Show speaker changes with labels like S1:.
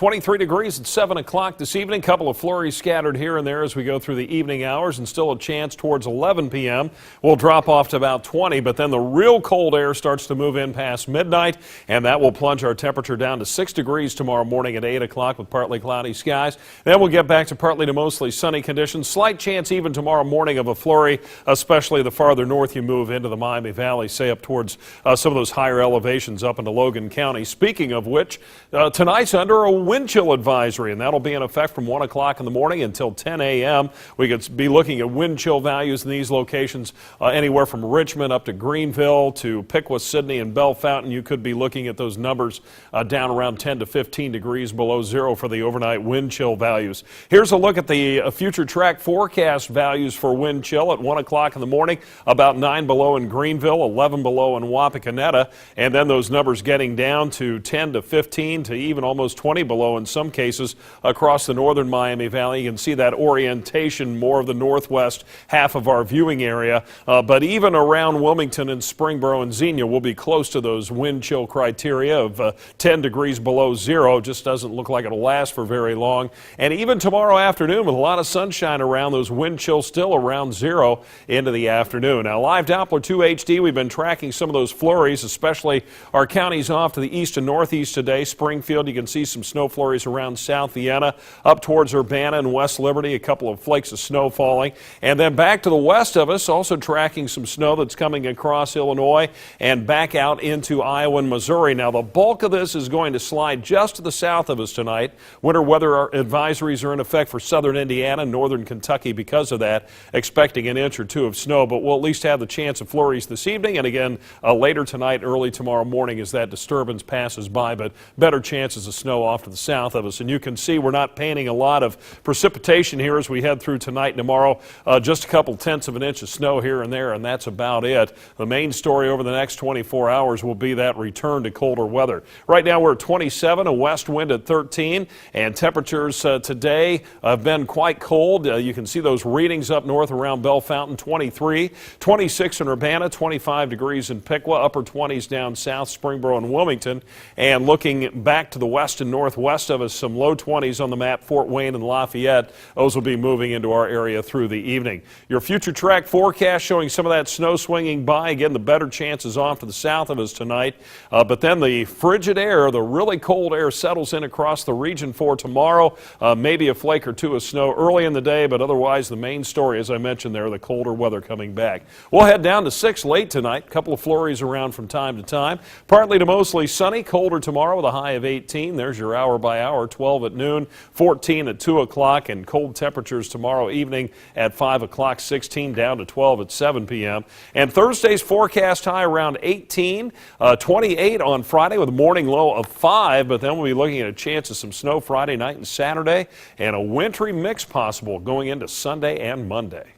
S1: 23 degrees at 7 o'clock this evening. Couple of flurries scattered here and there as we go through the evening hours, and still a chance towards 11 p.m. We'll drop off to about 20, but then the real cold air starts to move in past midnight, and that will plunge our temperature down to 6 degrees tomorrow morning at 8 o'clock with partly cloudy skies. Then we'll get back to partly to mostly sunny conditions. Slight chance even tomorrow morning of a flurry, especially the farther north you move into the Miami Valley, say up towards some of those higher elevations up into Logan County. Speaking of which, tonight's under a wind chill advisory, and that'll be in effect from 1 o'clock in the morning until 10 a.m. We could be looking at wind chill values in these locations anywhere from Richmond up to Greenville to Piqua, Sidney, and Bellefontaine. You could be looking at those numbers down around 10 to 15 degrees below zero for the overnight wind chill values. Here's a look at the future track forecast values for wind chill at 1 o'clock in the morning, about 9 below in Greenville, 11 below in Wapakoneta, and then those numbers getting down to 10 to 15 to even almost 20 below in some cases across the northern Miami Valley. You can see that orientation more of the northwest half of our viewing area, but even around Wilmington and Springboro and Xenia we'll be close to those wind chill criteria of 10 degrees below zero. Just doesn't look like it'll last for very long. And even tomorrow afternoon with a lot of sunshine around, those wind chills still around zero into the afternoon. Now, live Doppler 2 HD, we've been tracking some of those flurries, especially our counties off to the east and northeast today. Springfield, you can see some snow flurries around South Vienna, up towards Urbana and West Liberty, a couple of flakes of snow falling. And then back to the west of us, also tracking some snow that's coming across Illinois and back out into Iowa and Missouri. Now, the bulk of this is going to slide just to the south of us tonight. Winter weather advisories are in effect for southern Indiana and northern Kentucky because of that, expecting an inch or two of snow, but we'll at least have the chance of flurries this evening and again later tonight, early tomorrow morning as that disturbance passes by, but better chances of snow off to the south of us. And you can see we're not painting a lot of precipitation here as we head through tonight and tomorrow. Just a couple tenths of an inch of snow here and there, and that's about it. The main story over the next 24 hours will be that return to colder weather. Right now we're at 27, a west wind at 13, and temperatures today have been quite cold. You can see those readings up north around Bellefontaine, 23, 26 in Urbana, 25 degrees in Piqua, upper 20s down south, Springboro and Wilmington. And looking back to the west and northwest of us, some low 20s on the map, Fort Wayne and Lafayette. Those will be moving into our area through the evening. Your future track forecast showing some of that snow swinging by. Again, the better chances off to the south of us tonight. But then the frigid air, the really cold air settles in across the region for tomorrow. Maybe a flake or two of snow early in the day, but otherwise the main story, as I mentioned there, the colder weather coming back. We'll head down to 6 late tonight. A couple of flurries around from time to time. Partly to mostly sunny, colder tomorrow with a high of 18. There's your hour by hour, 12 at noon, 14 at 2 o'clock, and cold temperatures tomorrow evening at 5 o'clock, 16 down to 12 at 7 p.m. And Thursday's forecast high around 18, 28 on Friday with a morning low of 5, but then we'll be looking at a chance of some snow Friday night and Saturday, and a wintry mix possible going into Sunday and Monday.